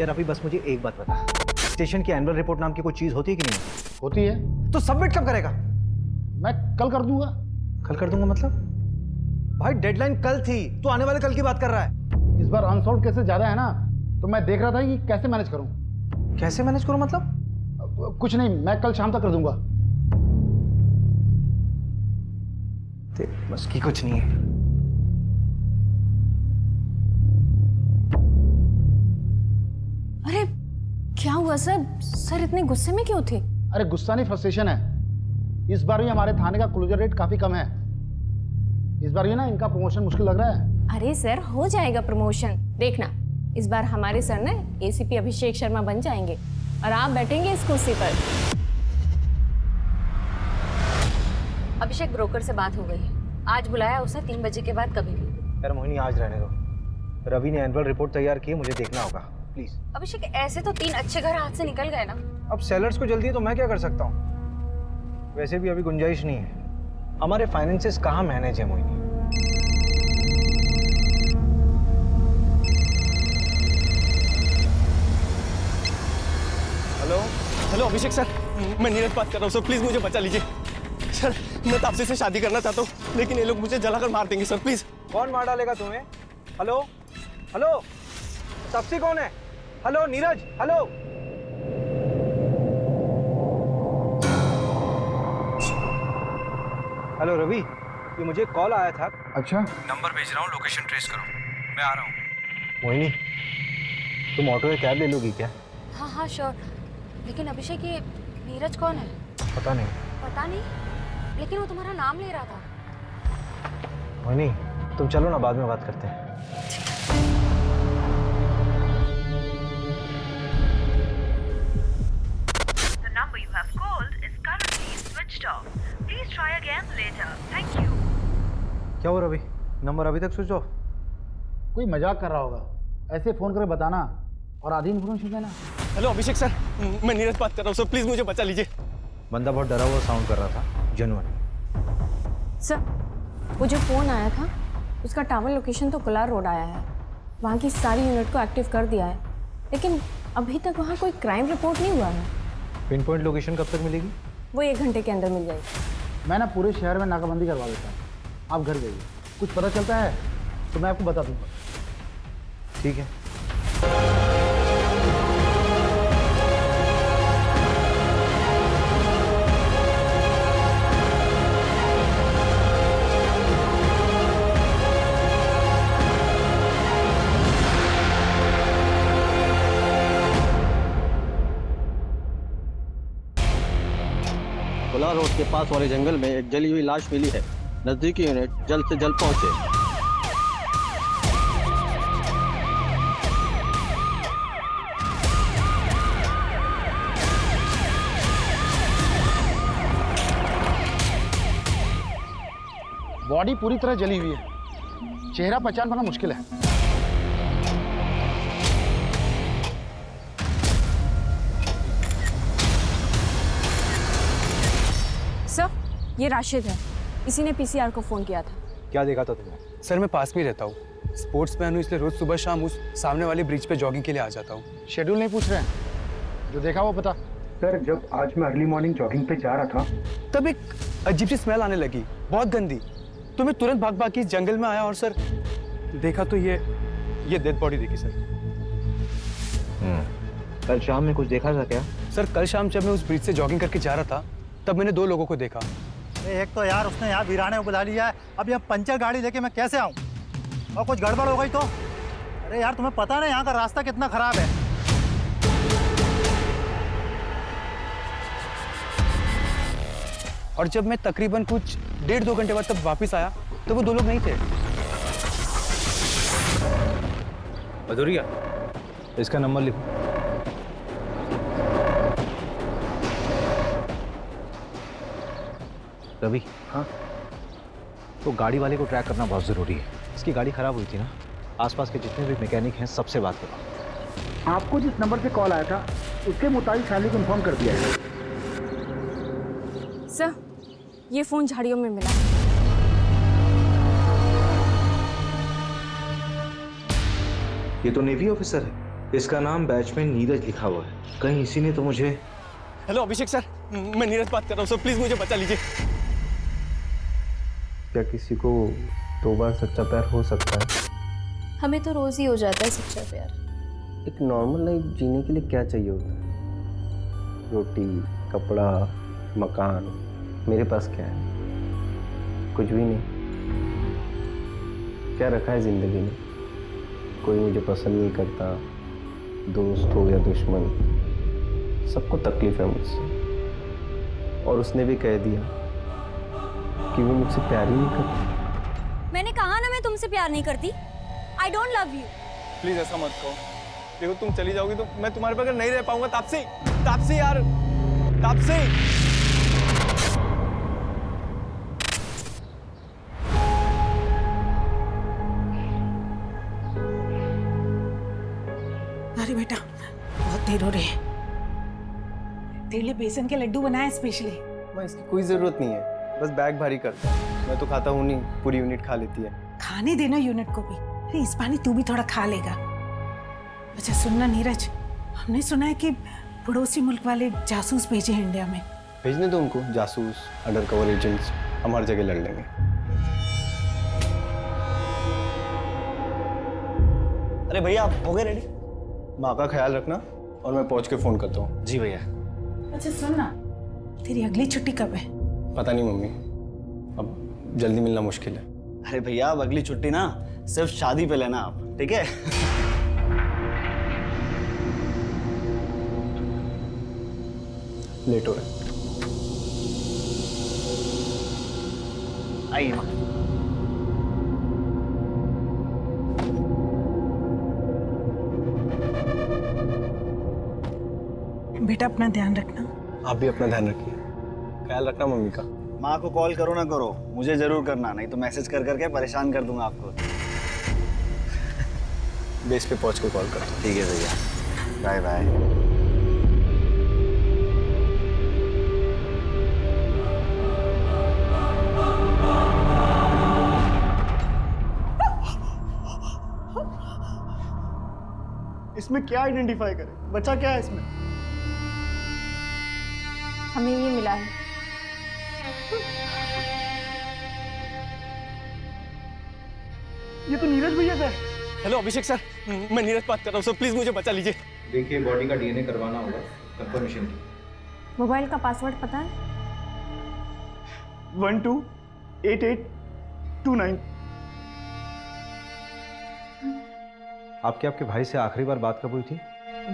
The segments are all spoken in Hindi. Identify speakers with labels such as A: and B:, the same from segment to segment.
A: यार अभी बस मुझे एक बात बता, स्टेशन की एनुअल रिपोर्ट नाम की कोई चीज होती है कि नहीं?
B: होती है।
A: तो सबमिट कब करेगा?
B: मैं कल कर दूंगा।
A: कल कर दूंगा मतलब? भाई डेडलाइन कल थी, तू आने वाले कल की बात कर रहा है।
B: इस बार अनसॉल्व केसेस ज्यादा है ना, तो मैं देख रहा था कि कैसे मैनेज करूं।
A: कैसे मैनेज करूं मतलब?
B: कुछ नहीं, मैं कल शाम तक कर दूंगा।
A: बस की कुछ नहीं है।
C: अरे क्या हुआ सर? सर इतने गुस्से में क्यों थे?
B: अरे गुस्सा नहीं, फ्रस्ट्रेशन है। इस बार भी हमारे थाने का क्लोजर रेट काफी कम है। इस बार ये ना इनका प्रमोशन मुश्किल लग रहा है।
C: अरे सर हो जाएगा प्रमोशन, देखना इस बार हमारे सर ना एसीपी अभिषेक शर्मा बन जाएंगे और आप बैठेंगे इस कुर्सी पर।
D: अभिषेक ब्रोकर से बात हो गई है, आज बुलाया उसने 3 बजे के बाद कभी भी।
A: यार मोहिनी आज रहने दो, रवि ने एनुअल रिपोर्ट तैयार की है, मुझे देखना होगा प्लीज।
D: अभिषेक ऐसे तो 3 अच्छे घर हाथ से निकल गए ना।
A: अब सेलर्स को जल्दी है तो मैं क्या कर सकता हूँ? वैसे भी अभी गुंजाइश नहीं है, हमारे फाइनेंसेस कहाँ मैनेज है मोहिनी।
E: हेलो हेलो अभिषेक सर, मैं नीरज बात कर रहा हूँ सर, प्लीज मुझे बचा लीजिए सर। मैं तापसी से शादी करना चाहता हूँ, लेकिन ये लोग मुझे जलाकर मार देंगे सर, प्लीज।
A: कौन मार डालेगा तुम्हें? हेलो हेलो, तापसी कौन है? Hello Neeraj, hello. Hello Ravi, ये मुझे कॉल आया था।
B: अच्छा,
A: नंबर भेज रहा हूँ, लोकेशन ट्रेस करो, मैं आ रहा हूँ। मोहिनी, तुम ऑटो या कैब ले लोगी क्या?
D: हाँ हाँ श्योर, लेकिन अभिषेक ये नीरज कौन है?
A: पता नहीं।
D: पता नहीं, लेकिन वो तुम्हारा नाम ले रहा था।
A: मोहिनी तुम चलो ना, बाद में बात करते हैं।
F: The number you have called is currently switched off. Please try again later. Thank you.
A: क्या हो रवि, नंबर अभी तक स्विच ऑफ?
B: कोई मजाक कर रहा होगा। ऐसे फोन करके बताना और आधी इन्फॉर्मेशन देना।
E: हेलो अभिषेक सर, मैं नीरज बात कर रहा हूँ सर, प्लीज मुझे बचा लीजिए।
A: बंदा बहुत डरा हुआ साउंड कर रहा था, जेन्युइन।
C: सर वो जो फोन आया था उसका टावर लोकेशन तो कोलार रोड आया है, वहाँ की सारी यूनिट को एक्टिव कर दिया है, लेकिन अभी तक वहाँ कोई क्राइम रिपोर्ट नहीं हुआ है।
A: पिन पॉइंट लोकेशन कब तक मिलेगी?
C: वो 1 घंटे के अंदर मिल जाएगी।
B: मैं ना पूरे शहर में नाकाबंदी करवा देता हूँ, आप घर जाइए। कुछ पता चलता है तो मैं आपको बता दूंगा।
A: ठीक है।
G: कोलार रोड के पास वाले जंगल में एक जली हुई लाश मिली है, नजदीकी यूनिट जल्द से जल्द पहुंचे।
B: बॉडी पूरी तरह जली हुई है, चेहरा पहचान पाना मुश्किल है।
C: सर ये राशिद है, इसी ने पीसीआर को फोन किया था।
A: क्या देखा था तुमने?
H: सर मैं पास में ही रहता हूँ, स्पोर्ट्स मैन हूँ, इसलिए रोज सुबह शाम उस सामने वाली ब्रिज पे जॉगिंग के लिए आ जाता हूँ।
B: शेड्यूल नहीं पूछ रहे हैं, जो देखा वो पता।
A: सर जब आज मैं अर्ली मॉर्निंग जॉगिंग पे जा रहा था
H: तब एक अजीब सी स्मेल आने लगी, बहुत गंदी। तो मैं तुरंत भाग भाग के इस जंगल में आया और सर देखा तो ये डेड बॉडी देखी सर।
A: कल शाम में कुछ देखा था क्या?
H: सर कल शाम जब मैं उस ब्रिज से जॉगिंग करके जा रहा था तब मैंने 2 लोगों को देखा।
I: एक तो यार उसने यहाँ वीराने को बुला लिया है, अब यहाँ पंचर गाड़ी लेके मैं कैसे आऊँ? और कुछ गड़बड़ हो गई तो? अरे यार तुम्हें पता ना यहाँ का रास्ता कितना खराब है।
H: और जब मैं तकरीबन कुछ 1.5-2 घंटे बाद तब वापस आया तो वो 2 लोग नहीं थे।
A: भदौरिया, इसका नंबर लिखो। रवि, हाँ तो गाड़ी वाले को ट्रैक करना बहुत ज़रूरी है। इसकी गाड़ी खराब हुई थी ना, आसपास के जितने भी मैकेनिक हैं सबसे बात करो।
B: आपको जिस नंबर से कॉल आया था उसके मुताबिक फैमिली को इन्फॉर्म कर दिया है।
C: सर ये फोन झाड़ियों में मिला।
A: ये तो नेवी ऑफिसर है, इसका नाम बैच में नीरज लिखा हुआ है, कहीं इसी ने तो मुझे।
E: हेलो अभिषेक सर, मैं नीरज बात कर रहा हूँ सर, प्लीज मुझे बचा लीजिए।
H: क्या किसी को 2 बार सच्चा प्यार हो सकता है?
C: हमें तो रोज़ ही हो जाता है सच्चा प्यार।
J: एक नॉर्मल लाइफ जीने के लिए क्या चाहिए होता है? रोटी, कपड़ा, मकान। मेरे पास क्या है? कुछ भी नहीं। क्या रखा है जिंदगी में? कोई मुझे पसंद नहीं करता, दोस्त हो या दुश्मन, सबको तकलीफ है मुझसे। और उसने भी कह दिया कि वो मुझसे प्यार ही नहीं करती।
D: मैंने कहा ना मैं तुमसे प्यार नहीं करती। I don't love you.
E: Please ऐसा मत कहो। देखो तुम चली जाओगी तो मैं तुम्हारे बगैर नहीं रह पाऊंगा। तापसी, तापसी यार, तापसी।
K: अरे बेटा, बहुत देर हो रही है। तेरे लिए बेसन के लड्डू बनाए स्पेशली।
H: मैं इसकी कोई जरूरत नहीं है, बस बैग भारी करता है। मैं तो खाता हूँ नहीं, पूरी यूनिट खा लेती है।
K: खाने देना यूनिट को भी। अरे इस पानी तू भी थोड़ा खा लेगा। अच्छा सुनना नीरज, हमने सुना है कि पड़ोसी मुल्क वाले जासूस भेजे हैं इंडिया में।
H: भेजने दो उनको, जासूस, अंडर कवर एजेंट्स, हम हर जगह लड़ लेंगे।
I: अरे भैया आप हो गए रेडी?
H: माँ का ख्याल रखना और मैं पहुँच के फ़ोन करता हूँ।
A: जी भैया।
K: अच्छा सुनना, तेरी अगली छुट्टी कब है?
H: पता नहीं मम्मी, अब जल्दी मिलना मुश्किल है।
I: अरे भैया अब अगली छुट्टी ना सिर्फ शादी पे लेना आप, ठीक है?
H: लेट हो रहा है।
I: आइए।
K: बेटा अपना ध्यान रखना।
H: आप भी अपना ध्यान रखिए, ख्याल रखना मम्मी का।
I: माँ को कॉल करो ना करो, मुझे जरूर करना, नहीं तो मैसेज कर करके परेशान कर दूंगा आपको।
H: बेस पे पहुँच के कॉल करता हूँ।
I: ठीक है भैया, बाय बाय।
E: इसमें क्या आइडेंटिफाई करें? बच्चा क्या है इसमें?
C: हमें ये मिला है।
E: ये तो नीरज भैया का है। हेलो अभिषेक सर, मैं नीरज बात कर रहा हूँ सर, प्लीज मुझे बचा लीजिए।
A: देखिए बॉडी का डीएनए करवाना होगा, कंफर्मेशन की।
C: मोबाइल का पासवर्ड पता है?
E: 128829।
A: आपके भाई से आखिरी बार बात कब हुई थी?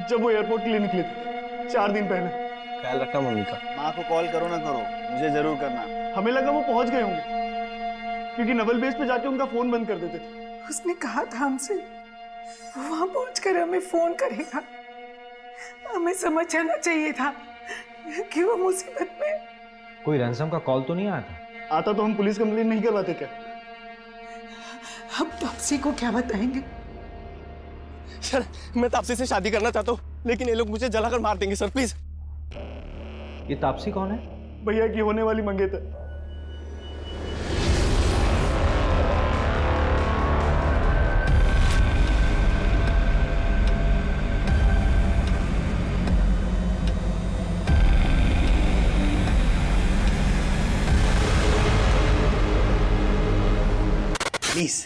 E: जब वो एयरपोर्ट के लिए निकले थे 4 दिन पहले।
H: ख्याल रखना मम्मी का।
I: माँ को कॉल करो ना करो, मुझे जरूर करना।
E: हमें लगा वो पहुंच गए होंगे, क्योंकि नवल बेस पे जाके उनका फोन बंद कर देते थे।
K: उसने कहा था हमसे वो वहां पहुंचकर हमें फोन करेगा। हमें समझ जाना चाहिए था कि वो मुसीबत में।
A: कोई रैंसम का कॉल तो नहीं आया था?
E: आता तो हम पुलिस कंप्लेन नहीं करवाते क्या?
K: हम तापसी को क्या बताएंगे?
E: सर मैं तापसी से शादी करना चाहता हूँ, लेकिन ये लोग मुझे जलाकर मार देंगे सर, प्लीज।
A: ये तापसी कौन है?
E: भैया की होने वाली मंगेतर।
I: प्लीज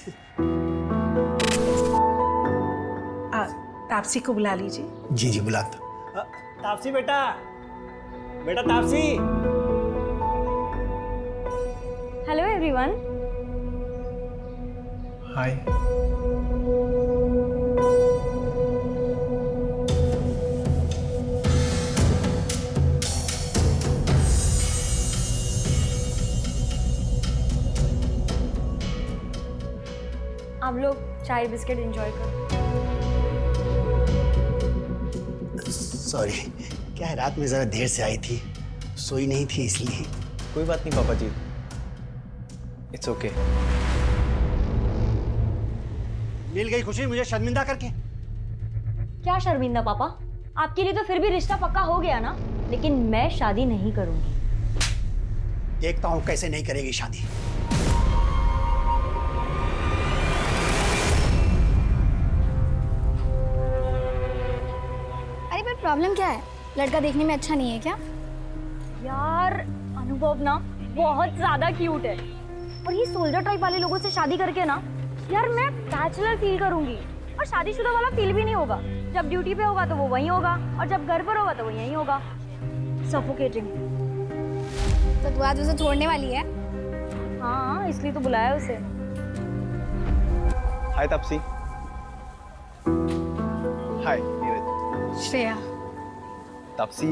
K: तापसी को बुला लीजिए।
I: जी जी बुलाता। तापसी बेटा, बेटा तापसी।
C: Hello everyone.
H: हाय।
C: आप लोग चाय बिस्किट एंजॉय करो।
I: सॉरी, क्या है रात में जरा देर से आई थी, सोई नहीं थी इसलिए।
H: कोई बात नहीं पापा जी, इट्स ओके।
I: मिल गई खुशी मुझे शर्मिंदा करके।
D: क्या शर्मिंदा पापा? आपके लिए तो फिर भी रिश्ता पक्का हो गया ना, लेकिन मैं शादी नहीं करूंगी।
I: देखता हूँ कैसे नहीं करेगी शादी।
L: प्रॉब्लम क्या है? लड़का देखने में अच्छा नहीं है क्या?
D: यार अनुभव ना बहुत ज्यादा क्यूट है, और ये सोल्जर टाइप वाले लोगों से शादी करके ना यार मैं बैचलर फील करूंगी, और शादीशुदा वाला फील भी नहीं होगा। जब ड्यूटी पे होगा तो वो वहीं होगा, और जब घर पर होगा तो वो यहीं होगा। सफोकेटिंग।
L: तो तू आज उसे छोड़ने वाली है?
D: हाँ, इसलिए तो बुलाया उसे।
H: हाय तापसी। हाय नीरज।
L: श्रेया।
H: तापसी,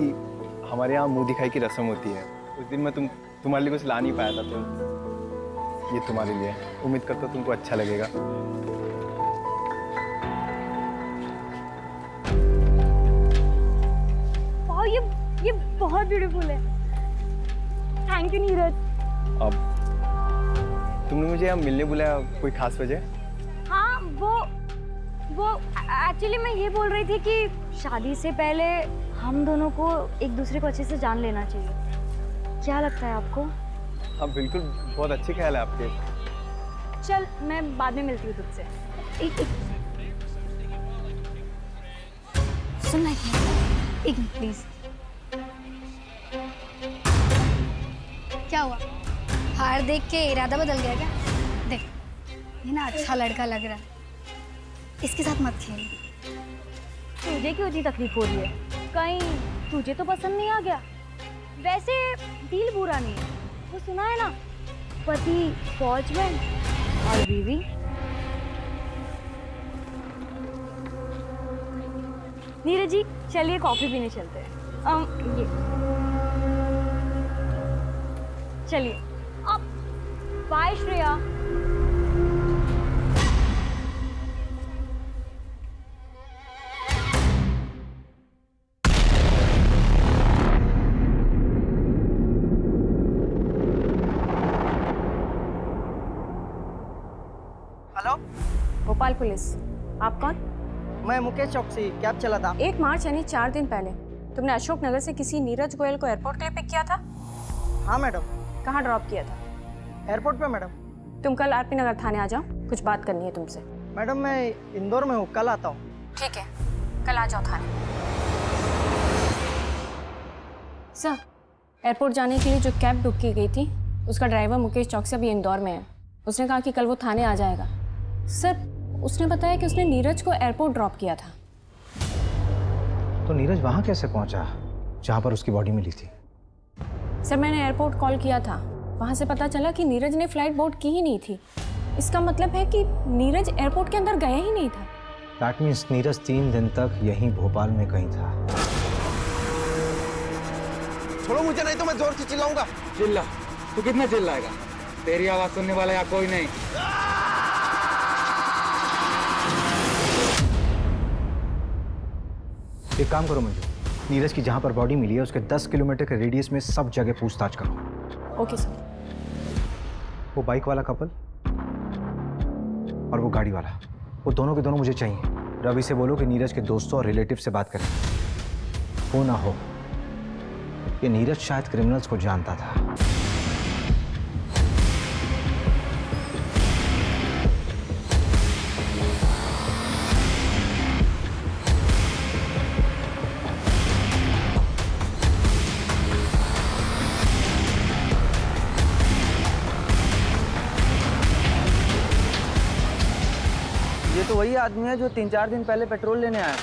H: हमारे यहाँ मुंह दिखाई की रस्म होती है। उस दिन मैं तुम्हारे लिए कुछ ला नहीं पाया था, तो ये तुम्हारे लिए। उम्मीद करता हूँ तुमको अच्छा लगेगा।
D: वाह, ये बहुत ब्यूटीफुल है। Thank you Neeraj.
H: अब तुमने मुझे यहाँ मिलने बुलाया, कोई खास वजह?
D: हाँ, वो एक्चुअली मैं ये बोल रही थी कि शादी से पहले हम दोनों को एक दूसरे को अच्छे से जान लेना चाहिए। क्या लगता है आपको?
H: हाँ बिल्कुल, बहुत अच्छे ख्याल है आपके।
D: चल, मैं बाद में मिलती हूँ तुझसे। एक
L: सुन ना, एक मिनट प्लीज। क्या हुआ? हार देख के इरादा बदल गया क्या? देख, ये ना अच्छा लड़का लग रहा है, इसके साथ मत खेल।
D: तुझे क्यों इतनी तकलीफ हो रही है? कहीं तुझे तो पसंद नहीं आ गया? वैसे दिल बुरा नहीं है, वो सुना है ना, पति फौज में और बीवी। नीरज जी, चलिए कॉफी पीने चलते हैं। ये चलिए। अब bye Shreya.
M: Hello,
C: Bhopal police. आप कौन?
M: मैं मुकेश चौकसी, कैब चला था।
C: 1 मार्च यानी 4 दिन पहले तुमने अशोक नगर से किसी नीरज गोयल को एयरपोर्ट के लिए पिक किया था?
M: हाँ मैडम।
C: कहाँ ड्रॉप किया था?
M: एयरपोर्ट पे मैडम।
C: तुम कल आरपी नगर थाने आ जाओ, कुछ बात करनी है तुमसे।
M: मैडम मैं इंदौर में हूँ, कल आता हूँ।
C: ठीक है, कल आ जाओ थाने। सर, एयरपोर्ट जाने के लिए जो कैब बुक की गई थी उसका ड्राइवर मुकेश चौकसी अभी इंदौर में है। उसने कहा कि कल वो थाने आ जाएगा। सर, उसने बताया कि उसने नीरज को एयरपोर्ट ड्रॉप किया था।
A: तो नीरज वहाँ कैसे पहुँचा जहाँ पर उसकी बॉडी मिली थी?
C: सर, मैंने एयरपोर्ट कॉल किया था, वहाँ से पता चला कि नीरज ने फ्लाइट बोर्ड की ही नहीं थी। इसका मतलब है कि नीरज एयरपोर्ट के अंदर गया ही नहीं था।
A: दैट मीन्स नीरज 3 दिन तक यहीं भोपाल में कहीं था।
E: छोड़ो मुझे, नहीं तो मैं जोर से चिल्लाऊंगा।
N: चिल्ला? तू कितना चिल्लाएगा? तेरी आवाज सुनने वाला यहाँ कोई नहीं।
A: एक काम करो मंजू, नीरज की जहाँ पर बॉडी मिली है उसके 10 किलोमीटर के रेडियस में सब जगह पूछताछ करो।
C: Okay sir.
A: वो बाइक वाला कपल और वो गाड़ी वाला, वो दोनों के दोनों मुझे चाहिए। रवि से बोलो कि नीरज के दोस्तों और रिलेटिव से बात करें। हो ना हो, ये नीरज शायद क्रिमिनल्स को जानता था।
M: ये तो वही आदमी है जो 3-4 दिन पहले पेट्रोल लेने आया।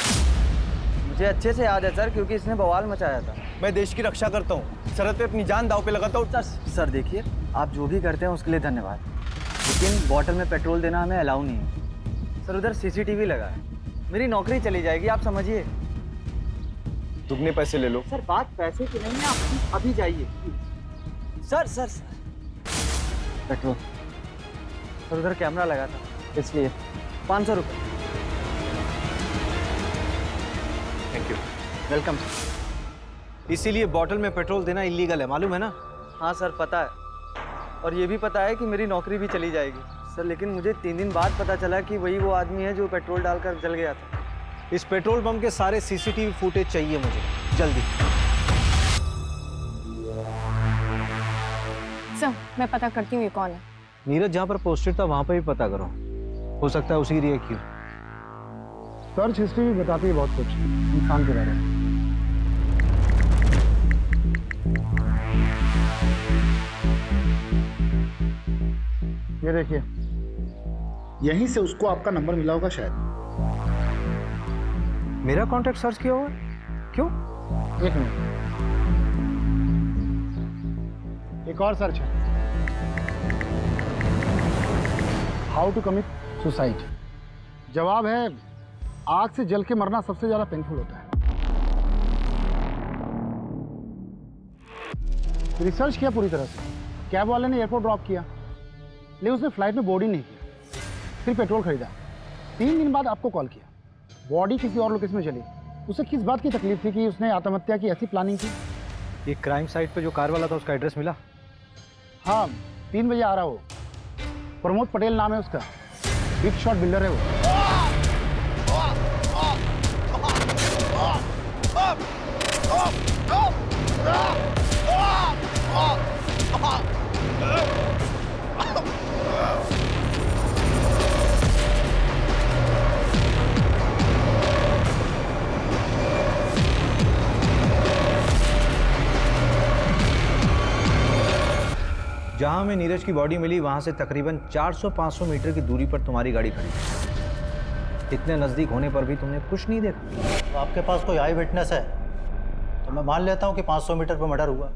M: मुझे अच्छे से याद है सर, क्योंकि इसने बवाल मचाया था।
E: मैं देश की रक्षा करता हूँ, सरहद पे अपनी जान दांव पे लगाता हूँ।
M: सर देखिए, आप जो भी करते हैं उसके लिए धन्यवाद, लेकिन बॉटल में पेट्रोल देना हमें अलाउ नहीं है। सर उधर CCTV लगा है, मेरी नौकरी चली जाएगी, आप समझिए।
H: दुगने पैसे ले लो।
M: सर बात पैसे की नहीं है, आप अभी जाइए। Sir petrol. सर उधर कैमरा लगा था, इसलिए 500 रुपये।
A: Thank you.
M: Welcome sir.
A: इसीलिए बॉटल में पेट्रोल देना इलीगल है, मालूम है ना?
M: हाँ सर पता है, और ये भी पता है कि मेरी नौकरी भी चली जाएगी सर, लेकिन मुझे 3 दिन बाद पता चला कि वही वो आदमी है जो पेट्रोल डालकर जल गया था।
A: इस पेट्रोल पंप के सारे CCTV फुटेज चाहिए मुझे, जल्दी।
C: सर, मैं पता करती हूँ ये कौन है।
A: नीरज जहाँ पर पोस्टेड था वहाँ पर भी पता करो, हो सकता है उसी की रिएक्ट की हो।
B: सर्च हिस्ट्री भी बताती है बहुत कुछ इंसान के बारे में। ये देखिए, यहीं से उसको आपका नंबर मिला होगा शायद।
A: मेरा कॉन्टैक्ट सर्च किया हुआ? क्यों?
B: एक मिनट, एक और सर्च है, हाउ टू कमिट सुसाइड। जवाब है, आग से जल के मरना सबसे ज्यादा पेनफुल होता है। रिसर्च किया पूरी तरह से, कैब वाले ने एयरपोर्ट ड्रॉप किया, लेकिन उसने फ्लाइट में बोर्ड ही नहीं किया, फिर पेट्रोल खरीदा, 3 दिन बाद आपको कॉल किया, बॉडी किसी और लोकेशन में चली। उसे किस बात की तकलीफ थी कि उसने आत्महत्या की ऐसी प्लानिंग की?
A: ये क्राइम साइट पे जो कार वाला था उसका एड्रेस मिला?
B: हाँ, 3 बजे आ रहा हो। प्रमोद पटेल नाम है उसका, बिग शॉट बिल्डर है वो।
A: जहां हमें नीरज की बॉडी मिली वहां से तकरीबन 400-500 मीटर की दूरी पर तुम्हारी गाड़ी खड़ी थी। इतने नज़दीक होने पर भी तुमने कुछ नहीं देखा।
I: तो आपके पास कोई आई विटनेस है तो मैं मान लेता हूँ कि 500 मीटर पर मर्डर हुआ।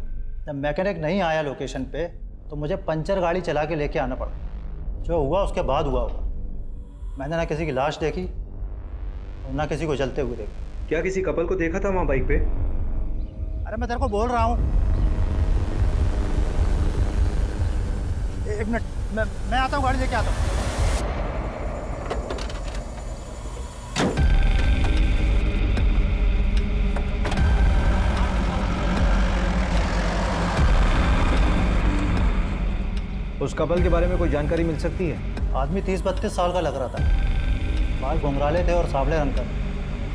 I: जब मैकेनिक नहीं आया लोकेशन पे तो मुझे पंचर गाड़ी चला के लेके आना पड़ा। जो हुआ उसके बाद हुआ होगा। मैंने ना किसी की लाश देखी और ना किसी को जलते हुए देखा।
A: क्या किसी कपल को देखा था वहाँ बाइक पे?
I: अरे मैं तेरे को बोल रहा हूँ, एक मिनट, मैं आता हूँ, गाड़ी लेके आता हूँ।
A: उस कपल के बारे में कोई जानकारी मिल सकती है?
I: आदमी 30-32 साल का लग रहा था, बाल घुंघराले थे और सावले रंग का।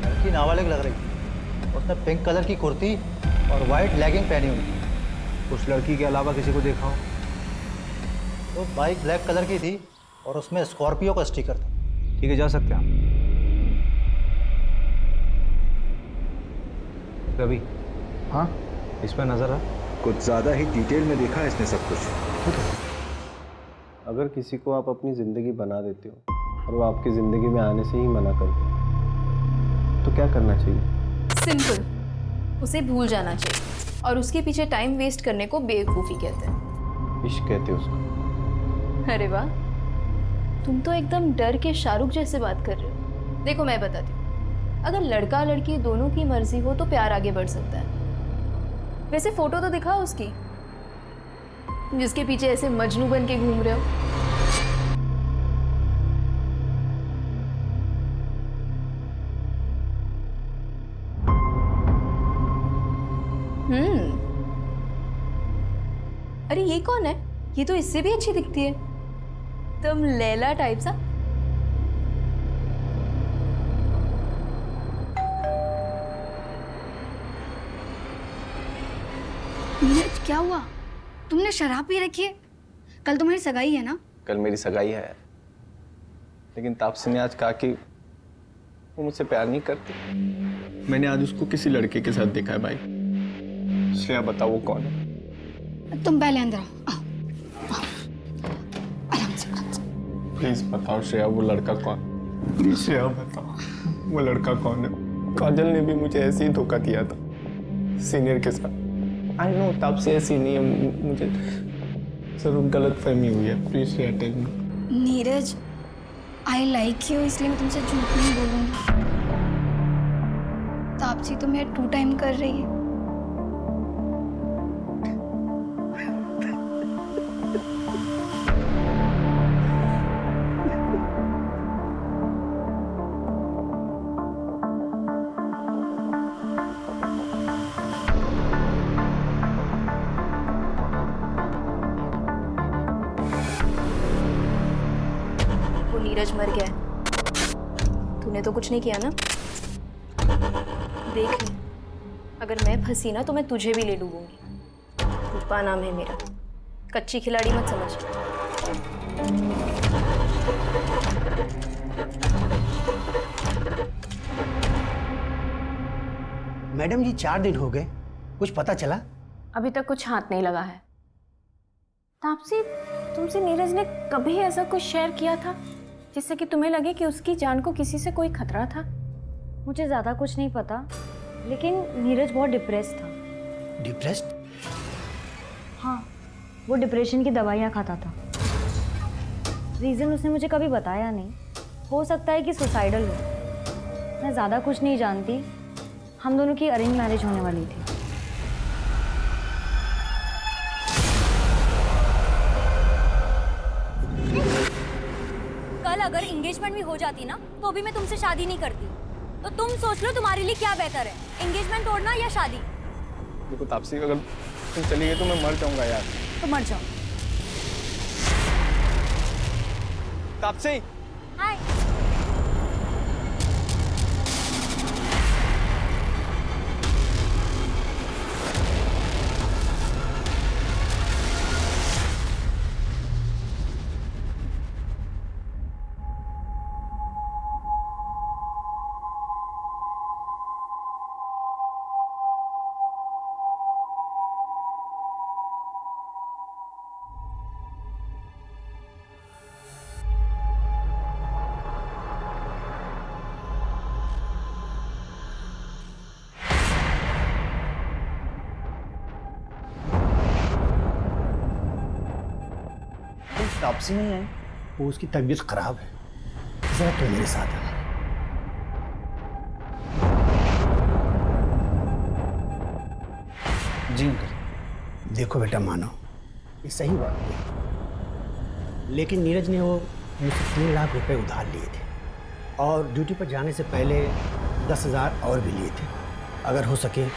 I: लड़की नाबालिग लग रही थी। उसने पिंक कलर की कुर्ती और वाइट लेगिंग पहनी हुई थी।
A: उस लड़की के अलावा किसी को देखा हो?
I: तो बाइक ब्लैक कलर की थी और उसमें स्कॉर्पियो का स्टिकर था।
A: ठीक है, जा सकते हैं आप। रवि,
B: हाँ,
A: इस पर नजर आ।
J: कुछ ज़्यादा ही डिटेल में देखा है इसने सब कुछ। अगर किसी को आप अपनी ज़िंदगी बना देते हो और वो आपकी ज़िंदगी में आने से ही मना कर दे तो क्या करना चाहिए?
O: सिंपल, उसे भूल जाना चाहिए और उसके पीछे टाइम वेस्ट करने को बेवकूफ़ी कहते हैं।
J: इश्क कहते हैं उसको।
O: अरे वाह, तुम तो एकदम डर के शाहरुख जैसे बात कर रहे हो। देखो मैं बताती हूँ, अगर लड़का लड़की दोनों की मर्जी हो तो प्यार आगे बढ़ सकता है। वैसे फोटो तो दिखाओ उसकी, जिसके पीछे ऐसे मजनू बन के घूम रहे हो। अरे ये कौन है? ये तो इससे भी अच्छी दिखती है, तुम लैला टाइप सा।
L: नीरज, क्या हुआ? तुमने शराब पी रखी है? कल तुम्हारी सगाई है ना?
H: कल मेरी सगाई है, लेकिन तापसी ने आज कहा कि वो मुझसे प्यार नहीं करती। मैंने आज उसको किसी लड़के के साथ देखा है भाई। श्रेया, बताओ वो कौन है?
L: तुम पहले अंदर आओ।
H: प्लीज बताओ श्रेया, वो लड़का कौन? प्लीज श्रेया बताओ, वो लड़का कौन है? काजल ने भी मुझे ऐसे ही धोखा दिया था, सीनियर के साथ। आई नो तब से ऐसी नहीं है, मुझे जरूर गलत फहमी हुई है। Please Shreya tell me.
L: Neeraj, I like you, इसलिए मैं तुमसे झूठ नहीं बोलूंगी। तापसी तो मेरा 2 टाइम कर रही है।
O: नीरज मर गया है, तूने तो कुछ नहीं किया ना? देख ले, अगर मैं फंसी ना तो मैं तुझे भी ले डूबूंगी। रूपा नाम है मेरा, कच्ची खिलाड़ी मत समझ।
P: मैडम जी 4 दिन हो गए, कुछ पता चला?
C: अभी तक कुछ हाथ नहीं लगा है। तापसी, तुमसे नीरज ने कभी ऐसा कुछ शेयर किया था जिससे कि तुम्हें लगे कि उसकी जान को किसी से कोई खतरा था?
D: मुझे ज़्यादा कुछ नहीं पता, लेकिन नीरज बहुत डिप्रेस था।
B: डिप्रेस्ड?
D: हाँ, वो डिप्रेशन की दवाइयाँ खाता था। रीज़न उसने मुझे कभी बताया नहीं। हो सकता है कि सुसाइडल हो। मैं ज़्यादा कुछ नहीं जानती। हम दोनों की अरेंज मैरिज होने वाली थी। कल अगर एंगेजमेंट भी हो जाती ना, तो भी मैं तुमसे शादी नहीं करती। तो तुम सोच लो तुम्हारे लिए क्या बेहतर है, एंगेजमेंट तोड़ना या शादी?
H: देखो तापसी, अगर तुम चली गई तो मैं मर जाऊंगा यार।
D: तो मर जाओ।
E: तापसी,
D: हाय।
B: तापसी नहीं आई, वो उसकी तबीयत खराब है। जरा तो मेरे साथ आना। जी अंकल। देखो बेटा, मानो ये सही बात है, लेकिन नीरज ने वो मुझसे 3 लाख रुपए उधार लिए थे और ड्यूटी पर जाने से पहले 10,000 और भी लिए थे। अगर हो सके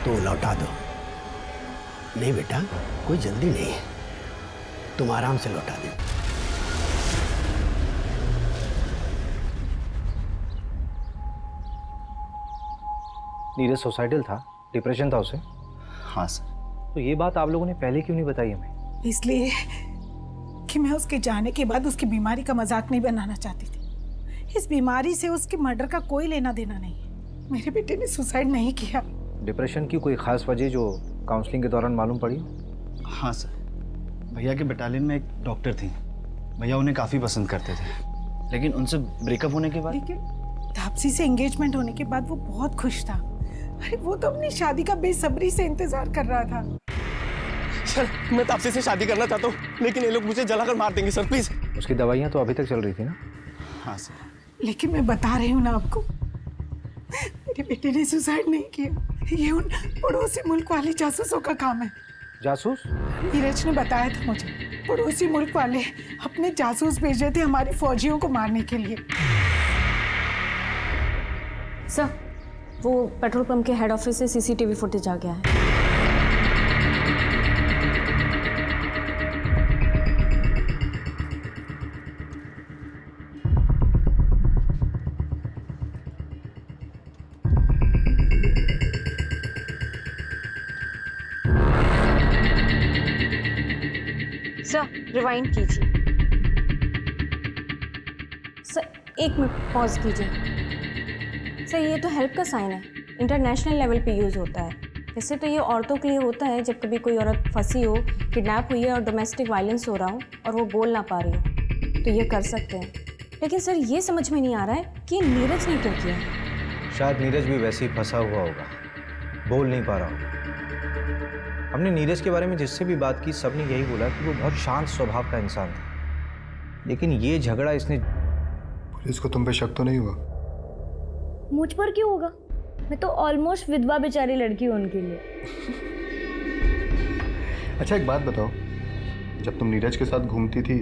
B: तो लौटा दो। नहीं बेटा, कोई जल्दी नहीं है, तुम आराम से लौटा दे।
A: नीरज सुसाइडल था, डिप्रेशन था उसे?
I: हाँ सर।
A: तो ये बात आप लोगों ने पहले क्यों नहीं बताई हमें?
K: इसलिए कि मैं उसके जाने के बाद उसकी बीमारी का मजाक नहीं बनाना चाहती थी। इस बीमारी से उसके मर्डर का कोई लेना देना नहीं है। मेरे बेटे ने सुसाइड नहीं किया।
A: डिप्रेशन की कोई खास वजह जो काउंसलिंग के दौरान मालूम पड़ी?
I: हाँ सर, भैया के बटालियन में एक डॉक्टर थी। भैया उन्हें काफ़ी पसंद करते थे, लेकिन उनसे ब्रेकअप होने के बाद।
K: लेकिन तापसी से एंगेजमेंट होने के बाद वो बहुत खुश था। अरे वो तो अपनी शादी का बेसब्री से इंतजार कर रहा था।
E: सर, मैं तापसी से शादी करना चाहता हूँ, लेकिन ये लोग मुझे जलाकर मार देंगे सर, प्लीज।
A: उसकी दवाइयाँ तो अभी तक चल रही थी ना?
I: हाँ सर।
K: लेकिन मैं बता रही हूँ ना आपको, मेरे बेटे ने सुसाइड नहीं किया। ये उन पड़ोसी मुल्क वाले जासूसों का काम है।
A: जासूस?
K: नीरज ने बताया था मुझे, पड़ोसी मुल्क वाले अपने जासूस भेजे थे हमारी फौजियों को मारने के लिए।
C: सर, वो पेट्रोल पंप के हेड ऑफिस से सीसीटीवी फुटेज आ गया है। सर, रिवाइंड कीजिए। सर, 1 मिनट पॉज कीजिए। सर, ये तो हेल्प का साइन है, इंटरनेशनल लेवल पे यूज़ होता है। वैसे तो ये औरतों के लिए होता है जब कभी कोई औरत फंसी हो, किडनैप हुई है और डोमेस्टिक वायलेंस हो रहा हो और वो बोल ना पा रही हो, तो ये कर सकते हैं। लेकिन सर, ये समझ में नहीं आ रहा है कि नीरज ने क्यों किया।
A: शायद नीरज भी वैसे ही फंसा हुआ होगा, बोल नहीं पा रहा होगा। हमने नीरज के बारे में जिससे भी बात की, सबने यही बोला कि वो बहुत शांत स्वभाव का इंसान था। लेकिन ये झगड़ा इसने...
H: पुलिस को तुम पे शक तो नहीं हुआ?
D: मुझ पर क्यों होगा? मैं तो ऑलमोस्ट विधवा बेचारी लड़की हूँ उनके लिए।
H: अच्छा एक बात बताओ, जब तुम नीरज के साथ घूमती थी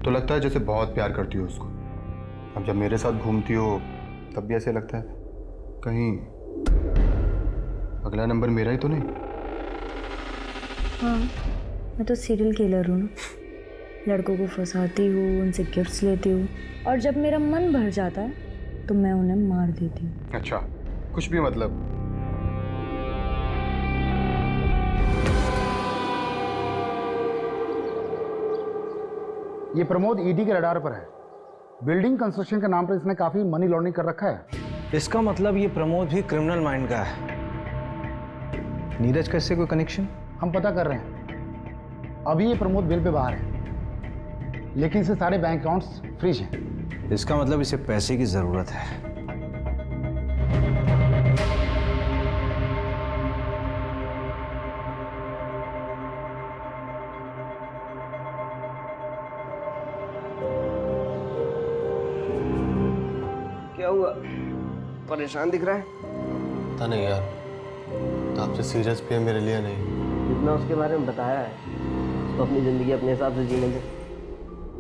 H: तो लगता है जैसे बहुत प्यार करती हो उसको। अब जब मेरे साथ घूमती हो तब भी ऐसे लगता है कहीं अगला नंबर मेरा ही तो नहीं।
D: हाँ, मैं तो सीरियल किलर हूँ ना। लड़कों को फंसाती हूँ, उनसे गिफ्ट्स लेती हूँ और जब मेरा मन भर जाता है तो मैं उन्हें मार देती हूँ।
H: अच्छा, कुछ भी मतलब।
B: ये प्रमोद ईडी के रडार पर है। बिल्डिंग कंस्ट्रक्शन के नाम पर इसने काफी मनी लॉन्ड्रिंग कर रखा है।
A: इसका मतलब ये प्रमोद भी क्रिमिनल माइंड का है। नीरज का इससे कोई कनेक्शन?
B: हम पता कर रहे हैं। अभी ये प्रमोद बेल पे बाहर है, लेकिन इसके सारे बैंक अकाउंट्स फ्रीज हैं।
A: इसका मतलब इसे पैसे की जरूरत है।
E: क्या हुआ? परेशान दिख रहा है।
J: पता नहीं यार, तो आपसे सीरियस भी है मेरे लिए नहीं।
M: जितना उसके बारे में बताया है उसको अपनी ज़िंदगी अपने हिसाब से जीने दे।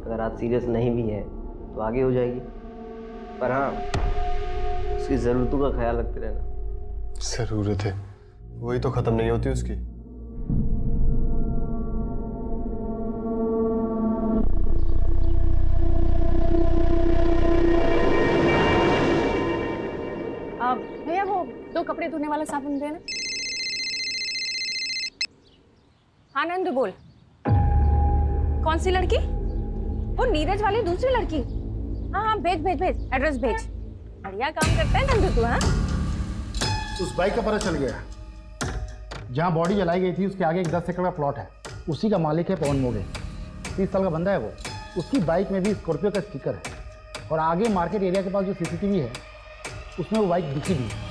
M: अगर आज सीरियस नहीं भी है तो आगे हो जाएगी, पर हाँ उसकी ज़रूरतों का ख्याल रखते रहना।
J: ज़रूरत है वही तो ख़त्म नहीं होती उसकी।
C: भैया वो 2 कपड़े धोने वाला साबुन देना। हाँ नंद बोल। कौन सी लड़की? वो नीरज वाली दूसरी लड़की। हाँ हाँ भेज भेज भेज, एड्रेस भेज। बढ़िया काम करता है नंद तू। हाँ
B: उस बाइक का पता चल गया। जहाँ बॉडी जलाई गई थी उसके आगे एक 10 एकड़ का प्लॉट है, उसी का मालिक है पवन मोगे। 30 साल का बंदा है वो। उसकी बाइक में भी स्कॉर्पियो का स्टिकर है और आगे मार्केट एरिया के पास जो सीसीटीवी है उसमें वो बाइक दिखी भी है।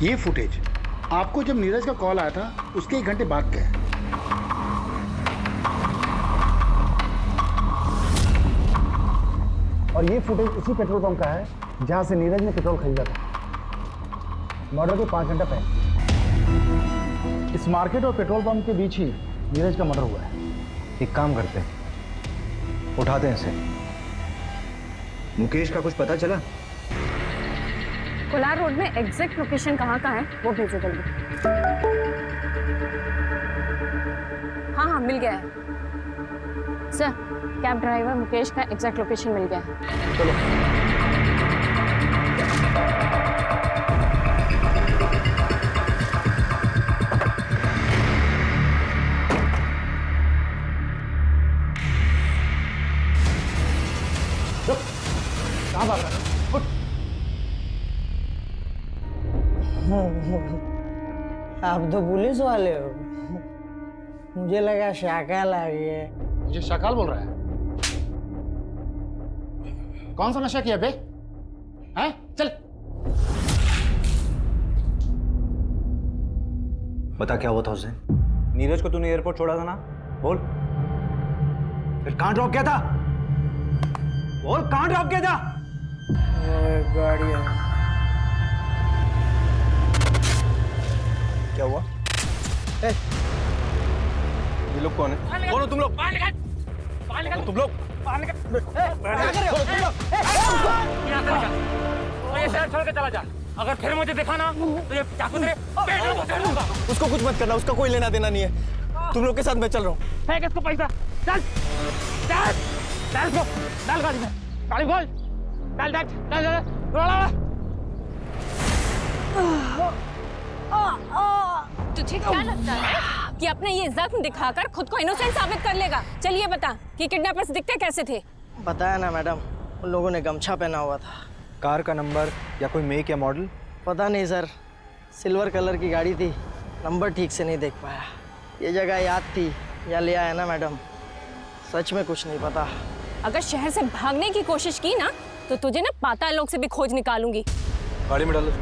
B: ये फुटेज आपको जब नीरज का कॉल आया था उसके 1 घंटे बाद का है। और ये फुटेज उसी पेट्रोल पंप का है जहां से नीरज ने पेट्रोल खरीदा था मर्डर के 5 घंटा पहले। इस मार्केट और पेट्रोल पंप के बीच ही नीरज का मर्डर हुआ है।
A: एक काम करते हैं, उठाते हैं इसे। मुकेश का कुछ पता चला?
C: कोलार रोड में एग्जैक्ट लोकेशन कहाँ का है वो भेजो जल्दी। हाँ हाँ मिल गया है सर। कैब ड्राइवर मुकेश का एग्जैक्ट लोकेशन मिल गया है। चलो
B: कहाँ भाग रहा है?
P: आप तो पुलिस वाले हो। मुझे लगा शाकाल आ गए।
B: मुझे शाकाल बोल रहा है? कौन सा नशा किया बे? हैं? चल।
A: बता क्या हुआ था उस दिन? नीरज को तूने एयरपोर्ट छोड़ा था ना? बोल। फिर कहाँ ड्रॉप किया था? बोल कहाँ ड्रॉप किया था?
P: गाड़ी है।
A: क्या हुआ?
E: ये लोग कौन है? कौन हो तुम लोग? तुम लोग
N: ये शहर छोड़ के चला जा। अगर फिर मुझे देखा ना तो ये चाकू तेरे पेट में घुसा दूंगा।
E: उसको कुछ मत करना, उसका कोई लेना देना नहीं है। तुम लोग के साथ मैं चल रहा हूँ।
N: फेंक इसको पैसा। चल चल डाल इसको, डाल गाड़ी में, गाड़ी खोल, डाल डाल डाल डाल
C: तुझे क्या लगता है कि अपने ये जख्म दिखाकर खुद को इनोसेंट साबित कर लेगा? चलिए बता कि किडनैपर्स दिखते कैसे थे?
P: बताया ना मैडम, उन लोगों ने गमछा पहना हुआ था।
A: कार का नंबर या कोई मेक या मॉडल?
P: पता नहीं सर, सिल्वर कलर की गाड़ी थी, नंबर ठीक से नहीं देख पाया। ये जगह याद थी या ले आया ना मैडम, सच में कुछ नहीं पता।
C: अगर शहर से भागने की कोशिश की ना तो तुझे ना पाताल लोक से भी खोज निकालूंगी।
A: गाड़ी में डालो।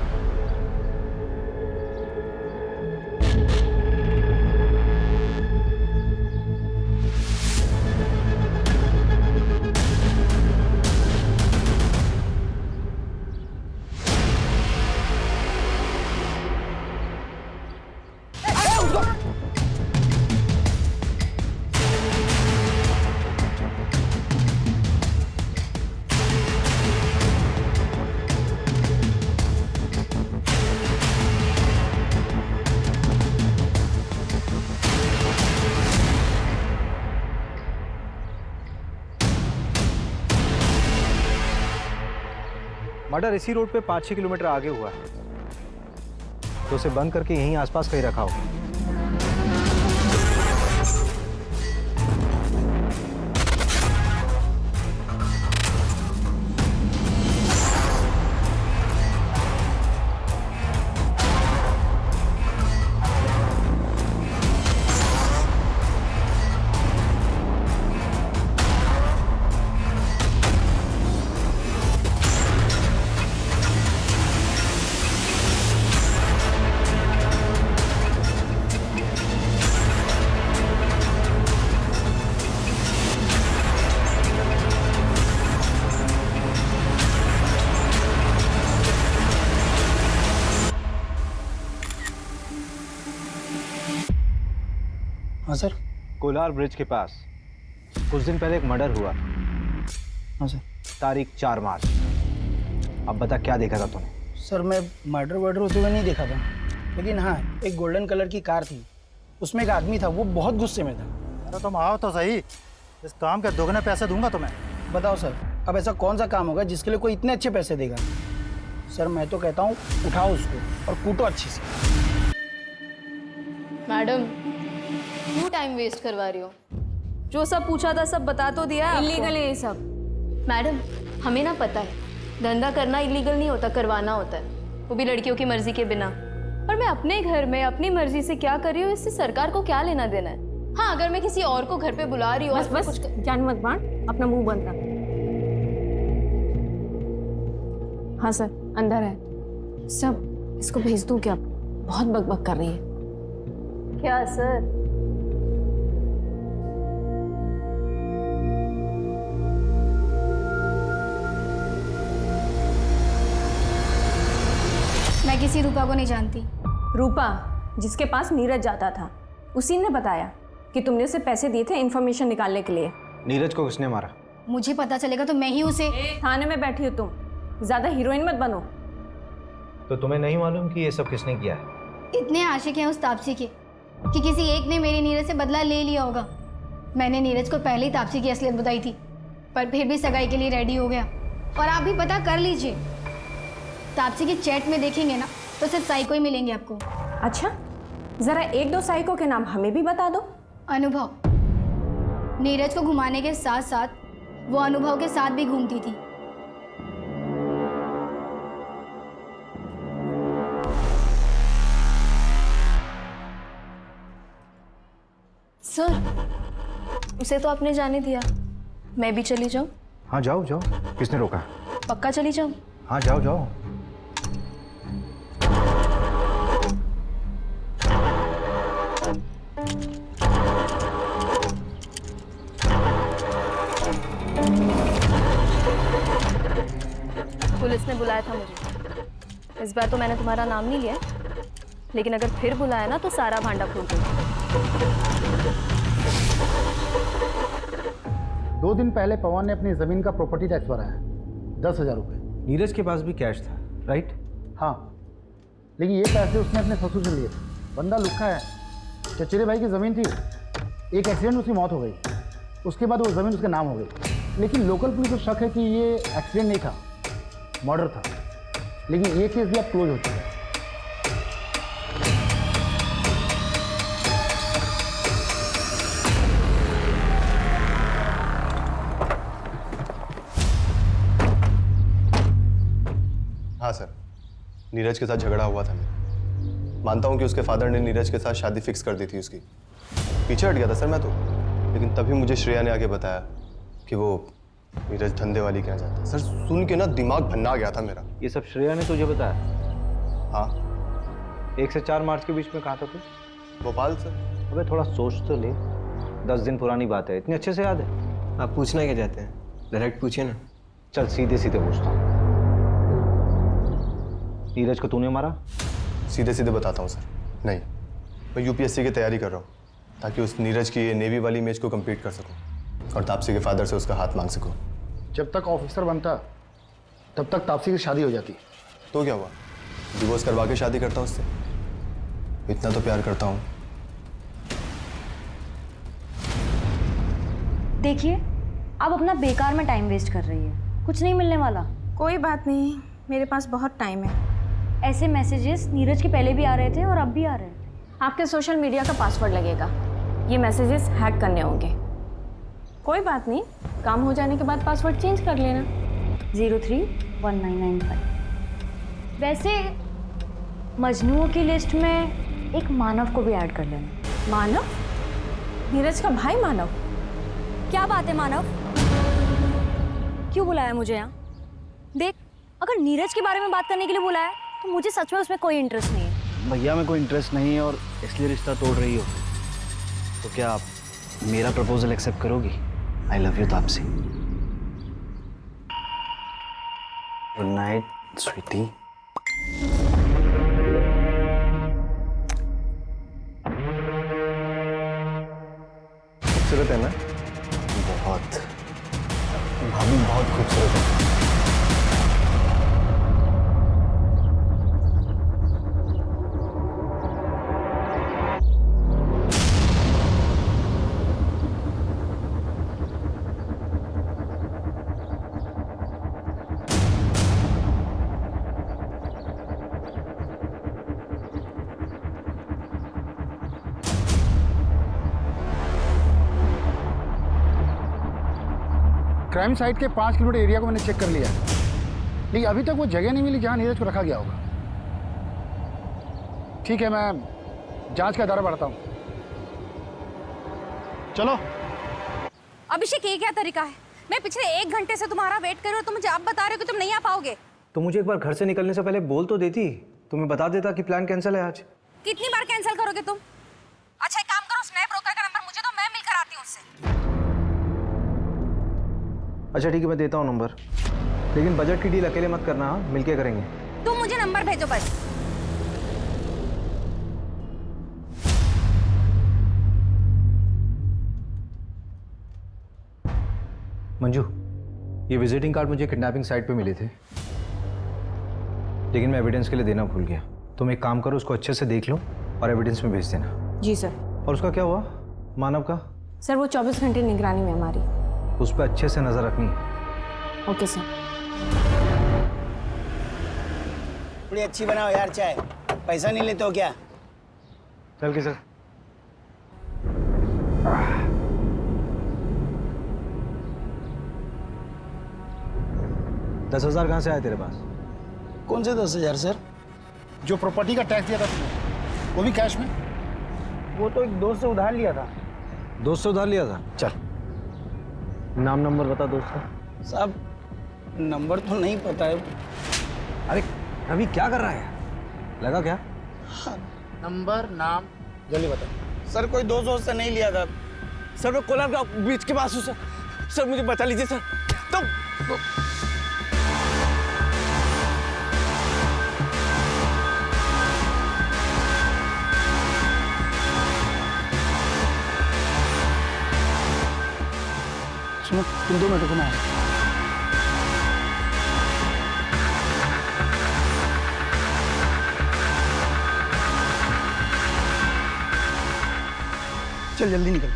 A: मर्डर इसी रोड पे 5-6 किलोमीटर आगे हुआ है, तो उसे बंद करके यहीं आसपास कहीं रखा होगा।
B: हाँ सर।
A: कोलार ब्रिज के पास कुछ दिन पहले एक मर्डर हुआ।
B: हाँ सर।
A: तारीख 4 मार्च। अब बता क्या देखा था तूने?
B: सर मैं मर्डर वर्डर होते हुए नहीं देखा था, लेकिन हाँ एक गोल्डन कलर की कार थी, उसमें एक आदमी था, वो बहुत गुस्से में था।
I: अरे तुम आओ तो सही, इस काम के दोगुने पैसे दूंगा तुम्हें।
B: बताओ सर, अब ऐसा कौन सा काम होगा जिसके लिए कोई इतने अच्छे पैसे देगा? सर मैं तो कहता हूँ उठाओ उसको और कूटो अच्छे से।
O: मैडम क्यों टाइम वेस्ट करवा रही हो? जो सब पूछा था सब बता तो दिया।
C: इलीगल है ये सब।
O: मैडम हमें ना पता है, धंधा करना इलीगल नहीं होता, करवाना होता है, वो भी लड़कियों की मर्जी के बिना। और मैं अपने घर में अपनी मर्जी से क्या कर रही हूँ, इससे सरकार को क्या लेना देना है? हाँ अगर मैं किसी और को घर पे बुला रही हूँ,
C: बस बस जान मत बांट, अपना मुंह बंद रख। हाँ सर अंदर है सब। इसको भेज दूँ क्या? बहुत बकबक कर रही है।
O: क्या सर?
L: मैं किसी रूपा को नहीं जानती।
C: रूपा जिसके पास नीरज जाता था, उसी ने बताया कि तुमने उसे पैसे दिए थे इन्फॉर्मेशन निकालने के लिए।
A: नीरज को किसने मारा?
L: मुझे पता चलेगा तो मैं ही उसे।
C: थाने में बैठी हो तुम, ज्यादा हीरोइन मत बनो।
A: तो तुम्हें नहीं मालूम कि ये सब किसने किया है?
L: इतने आशिक हैं उस तापसी के कि किसी एक ने मेरे नीरज से बदला ले लिया होगा। मैंने नीरज को पहले ही तापसी की असलियत बताई थी, पर फिर भी सगाई के लिए रेडी हो गया। और आप भी पता कर लीजिए, तापसी की चैट में देखेंगे ना तो सिर्फ साइको ही मिलेंगे आपको।
C: अच्छा जरा एक दो साइको के नाम हमें भी बता दो।
L: अनुभव, नीरज को घुमाने के साथ साथ वो अनुभव के साथ भी घूमती थी।
O: सर उसे तो आपने जाने दिया, मैं भी चली जाऊं?
A: हाँ जाओ जाओ, किसने रोका?
O: पक्का चली जाऊं?
A: हाँ जाओ जाओ।
O: पुलिस ने बुलाया था मुझे। इस बार तो मैंने तुम्हारा नाम नहीं लिया, लेकिन अगर फिर बुलाया ना तो सारा भांडा फोड़ दूंगी।
B: 2 दिन पहले पवन ने अपनी जमीन का प्रॉपर्टी टैक्स भराया, 10,000 रुपये।
A: नीरज के पास भी कैश था, राइट?
B: हाँ, लेकिन ये पैसे उसने अपने ससुर से लिए थे। बंदा लुक्खा है। चचेरे भाई की ज़मीन थी, एक एक्सीडेंट उसकी मौत हो गई, उसके बाद वो ज़मीन उसके नाम हो गई। लेकिन लोकल पुलिस को शक है कि ये एक्सीडेंट नहीं था, मर्डर था। लेकिन ये केस भी अब क्लोज हो चुका है।
E: हाँ सर, नीरज के साथ झगड़ा हुआ था मेरा। मानता हूँ कि उसके फादर ने नीरज के साथ शादी फिक्स कर दी थी उसकी। पीछे हट गया था सर मैं तो, लेकिन तभी मुझे श्रेया ने आके बताया कि वो नीरज धंधे वाली क्या जाता है। सर सुन के ना दिमाग भन्ना गया था मेरा।
A: ये सब श्रेया ने तुझे बताया?
E: हाँ।
A: 1 से 4 मार्च के बीच में कहाँ था तू?
E: भोपाल सर।
A: अबे थोड़ा सोच तो ले, 10 दिन पुरानी बात है, इतनी अच्छे से याद है?
E: आप पूछना क्या चाहते हैं? डायरेक्ट पूछिए ना।
A: चल सीधे सीधे पूछता हूँ, नीरज को तूने मारा?
E: सीधे सीधे बताता हूँ सर, नहीं। मैं यूपीएससी की तैयारी कर रहा हूँ ताकि उस नीरज की ये नेवी वाली इमेज को कंप्लीट कर सकूँ और तापसी के फादर से उसका हाथ मांग सकूँ।
B: जब तक ऑफिसर बनता तब तक तापसी की शादी हो जाती।
E: तो क्या हुआ, डिवोर्स करवा के शादी करता हूँ उससे? इतना तो प्यार करता हूँ।
D: देखिए आप अपना बेकार में टाइम वेस्ट कर रही है, कुछ नहीं मिलने वाला।
C: कोई बात नहीं, मेरे पास बहुत टाइम है।
D: ऐसे मैसेजेस नीरज के पहले भी आ रहे थे और अब भी आ रहे हैं।
C: आपके सोशल मीडिया का पासवर्ड लगेगा, ये मैसेजेस हैक करने होंगे। कोई बात नहीं, काम हो जाने के बाद पासवर्ड चेंज कर लेना।
D: 031995। वैसे मजनुओं की लिस्ट में एक मानव को भी ऐड कर लेना।
C: मानव? नीरज का भाई मानव?
D: क्या बात है मानव, क्यों बुलाया मुझे यहाँ? देख, अगर नीरज के बारे में बात करने के लिए बुलाया तो मुझे सच में उसमें कोई इंटरेस्ट नहीं है।
Q: भैया में कोई इंटरेस्ट नहीं है और इसलिए रिश्ता तोड़ रही हो, तो क्या आप मेरा प्रपोजल एक्सेप्ट करोगी? I love you Taapsee. Good night sweetie.
J: खूबसूरत है ना?
E: बहुत। भाभी बहुत खूबसूरत है।
B: क्राइम साइट के 5 किलोमीटर एरिया को मैंने चेक कर लिया है, लेकिन अभी तक वो जगह नहीं मिली जहां नीरज को रखा गया होगा। ठीक है, मैं जांच का दायरा बढ़ाता हूं। चलो।
R: अभिषेक, ये क्या तरीका है? मैं पिछले 1 घंटे से तुम्हारा वेट कर रही हूँ, तुम मुझे अब बता रहे हो कि तुम नहीं आ पाओगे।
A: तो मुझे एक बार घर से निकलने से पहले बोल तो देती, तुम्हें बता देता कि प्लान कैंसिल है आज।
R: कितनी बार कैंसिल करोगे तुम? अच्छा, एक काम करो, स्नैप ब्रोकर का नंबर मुझे दो, मैं मिलकर आती हूँ उससे।
A: अच्छा ठीक है, मैं देता हूँ नंबर, लेकिन बजट की डील अकेले मत करना, हाँ? मिलके करेंगे।
R: तुम मुझे नंबर भेजो बस।
A: मंजू, ये विजिटिंग कार्ड मुझे किडनैपिंग साइट पे मिले थे, लेकिन मैं एविडेंस के लिए देना भूल गया। तुम एक काम करो, उसको अच्छे से देख लो और एविडेंस में भेज देना।
C: जी सर।
A: और उसका क्या हुआ, मानव का?
C: सर वो 24 घंटे निगरानी में हमारी।
A: उस पर अच्छे से नजर रखनी है।
C: Okay sir.
S: बड़ी अच्छी बनाओ यार चाय, पैसा नहीं लेते हो क्या?
A: चल के सर। $10,000 कहाँ से आए तेरे पास?
B: कौन से 10,000 सर? जो प्रॉपर्टी का टैक्स दिया था तुमने, वो भी कैश में? वो तो एक दोस्त से उधार लिया था।
A: दोस्त से उधार लिया था? चल, नाम नंबर बता दोस्त का।
S: साहब, नंबर तो नहीं पता है।
A: अरे रवि क्या कर रहा है? लगा क्या?
B: नंबर, नाम जल्दी बता।
S: सर कोई दोस्त से नहीं लिया था।
N: सर मैं कोलार का बीच के पास हूँ सर। सर मुझे बचा लीजिए सर। तो
B: सुनो, तुम 2 मिनट रुको, मैं आया। चल जल्दी निकल।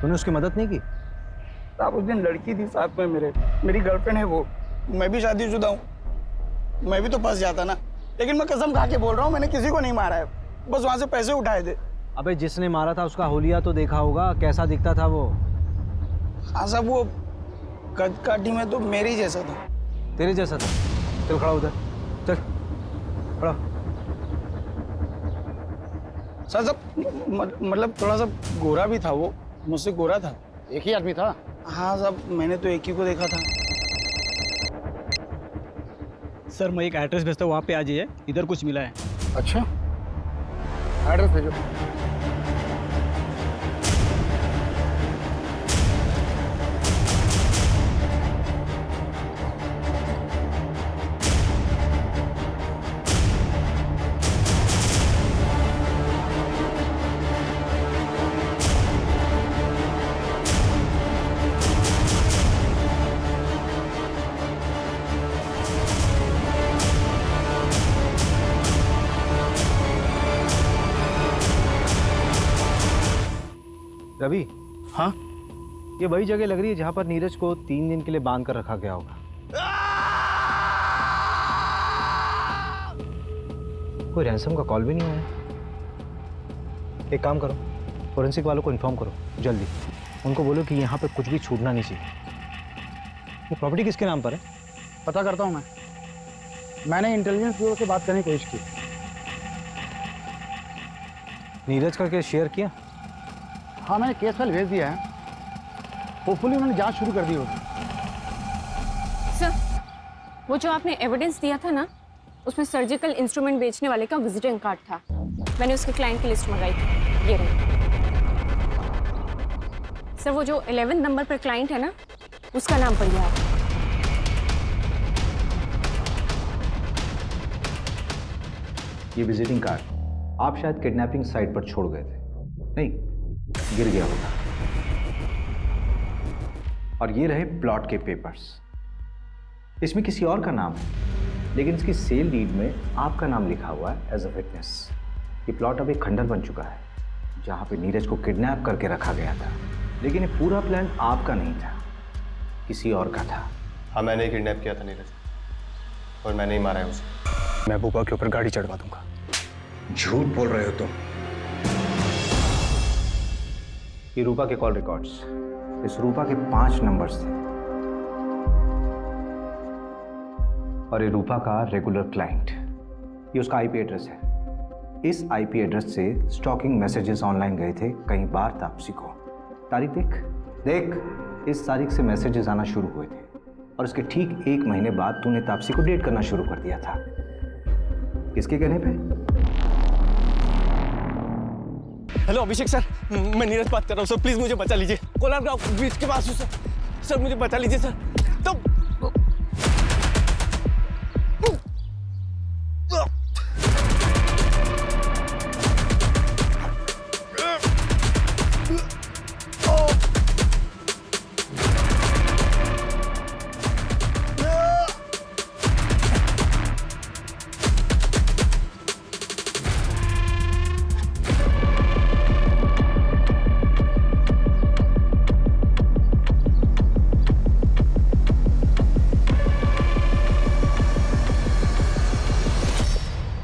A: तूने उसकी मदद नहीं की?
S: साहब उस दिन लड़की थी साथ में मेरी गर्लफ्रेंड है वो। मैं भी शादीशुदा हूँ, मैं भी तो फंस जाता ना। लेकिन मैं कसम खा के बोल रहा हूँ, मैंने किसी को नहीं मारा है, बस वहाँ से पैसे उठाए थे।
A: अबे जिसने मारा था उसका होलिया तो देखा होगा, कैसा दिखता था वो?
S: हाँ साहब, वो कद काठी में तो मेरे ही जैसा था।
A: तेरे जैसा था? चल खड़ा उधर, चल खड़ा।
S: सर मतलब थोड़ा सा गोरा भी था वो, मुझसे गोरा था।
B: एक ही आदमी था?
S: हाँ साहब, मैंने तो एक ही को देखा था।
Q: सर मैं एक एड्रेस भेजता हूँ, वहाँ पे आ जाइए, इधर कुछ मिला है।
B: अच्छा, एड्रेस भेजो।
A: रवि,
Q: हाँ?
A: ये वही जगह लग रही है जहां पर नीरज को 3 दिन के लिए बांध कर रखा गया होगा। कोई रैंसम का कॉल भी नहीं आया। एक काम करो, फोरेंसिक वालों को इन्फॉर्म करो जल्दी। उनको बोलो कि यहाँ पे कुछ भी छूटना नहीं चाहिए। ये प्रॉपर्टी किसके नाम पर है?
B: पता करता हूँ मैं। मैंने इंटेलिजेंस ब्यूरो से बात करने की कोशिश की।
A: नीरज का केस शेयर किया?
B: हाँ, मैंने केस फाइल भेज दिया है। होपफुली उन्होंने जांच शुरू कर दी होगी।
C: सर, वो जो आपने एविडेंस दिया था ना, उसमें सर्जिकल इंस्ट्रूमेंट बेचने वाले का विजिटिंग कार्ड था। मैंने उसके क्लाइंट की लिस्ट मंगाई थी, ये रही। सर वो जो 11 नंबर पर क्लाइंट है ना, उसका नाम पड़ गया है।
A: ये विजिटिंग कार्ड आप शायद किडनैपिंग साइट पर छोड़ गए थे, नहीं गिर गया होगा। और ये रहे प्लॉट के पेपर्स। इसमें किसी और का नाम है, लेकिन इसकी सेल डीड में आपका नाम लिखा हुआ है एज अ विटनेस। ये प्लॉट अब एक खंडर बन चुका है जहां पे नीरज को किडनैप करके रखा गया था, लेकिन ये पूरा प्लान आपका नहीं था, किसी और का था।
E: हाँ, मैंने ही किडनैप किया था नीरज, और मैंने ही मारा है उसे। मैं बुबा के ऊपर गाड़ी चढ़वा दूंगा।
A: झूठ बोल रहे हो तुम। ये रूपा के कॉल रिकॉर्ड्स, इस रूपा के 5 नंबर्स थे और ये रूपा का रेगुलर क्लाइंट। ये उसका आईपी एड्रेस है। इस आईपी एड्रेस से स्टॉकिंग मैसेजेस ऑनलाइन गए थे कई बार तापसी को। तारीख देख, इस तारीख से मैसेजेस आना शुरू हुए थे और इसके ठीक 1 महीने बाद तूने तापसी को डेट करना शुरू कर दिया था। किसके कहने पे?
H: हेलो अभिषेक सर, मैं नीरज बात कर रहा हूँ सर, प्लीज मुझे बचा लीजिए। कोलार गांव ब्रिज के पास हूँ सर। सर मुझे बचा लीजिए सर। तो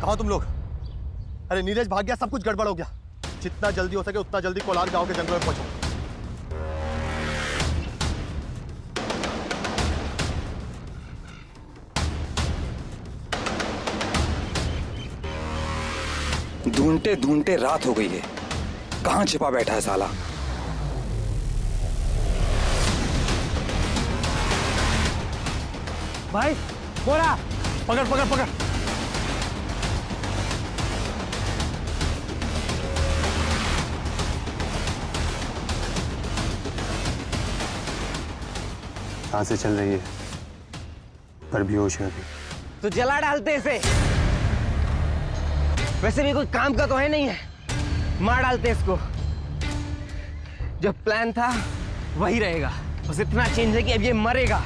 E: कहाँ तुम लोग? अरे नीरज भाग गया, सब कुछ गड़बड़ हो गया। जितना जल्दी हो सके उतना जल्दी कोलार गांव के जंगलों में पहुंचो।
T: ढूंढते ढूंढते रात हो गई है, कहाँ छिपा बैठा है साला?
H: भाई बोला, पकड़ पकड़ पकड़।
E: सांसें चल रही है पर बेहोश है अभी।
M: तो जला डालते इसे। वैसे भी कोई काम का तो है नहीं है, मार डालते इसको। जो प्लान था वही रहेगा, बस इतना चेंज है कि अब ये मरेगा।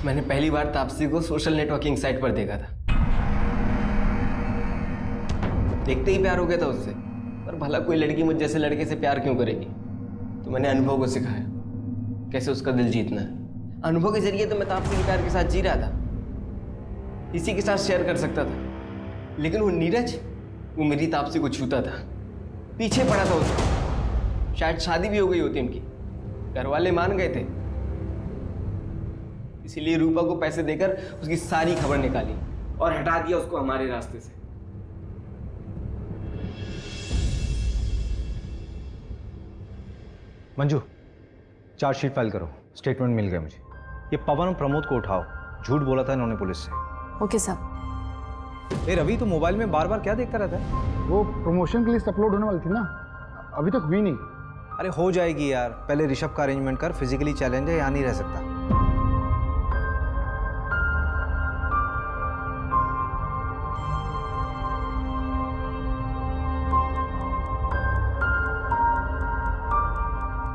M: मैंने पहली बार तापसी को सोशल नेटवर्किंग साइट पर देखा था। देखते ही प्यार हो गया था उससे। पर भला कोई लड़की मुझ जैसे लड़के से प्यार क्यों करेगी? तो मैंने अनुभव को सिखाया कैसे उसका दिल जीतना है। अनुभव के जरिए तो मैं तापसी के प्यार के साथ जी रहा था, इसी के साथ शेयर कर सकता था। लेकिन वो नीरज, वो मेरी तापसी को छूता था, पीछे पड़ा था उसको। शायद शादी भी हो गई होती उनकी, घर वाले मान गए थे। इसीलिए रूपा को पैसे देकर उसकी सारी खबर निकाली और हटा दिया उसको हमारे रास्ते से।
A: मंजू, चार्जशीट फाइल करो। स्टेटमेंट मिल गया मुझे। ये पवन और प्रमोद को उठाओ, झूठ बोला था इन्होंने पुलिस से।
C: ओके साहब।
A: ए रवि, तो मोबाइल में बार बार क्या देखता रहता है?
B: वो प्रमोशन के लिस्ट अपलोड होने वाली थी ना, अभी तक हुई नहीं।
A: अरे हो जाएगी यार, पहले ऋषभ का अरेंजमेंट कर। फिजिकली चैलेंज है, यहाँ नहीं रह सकता।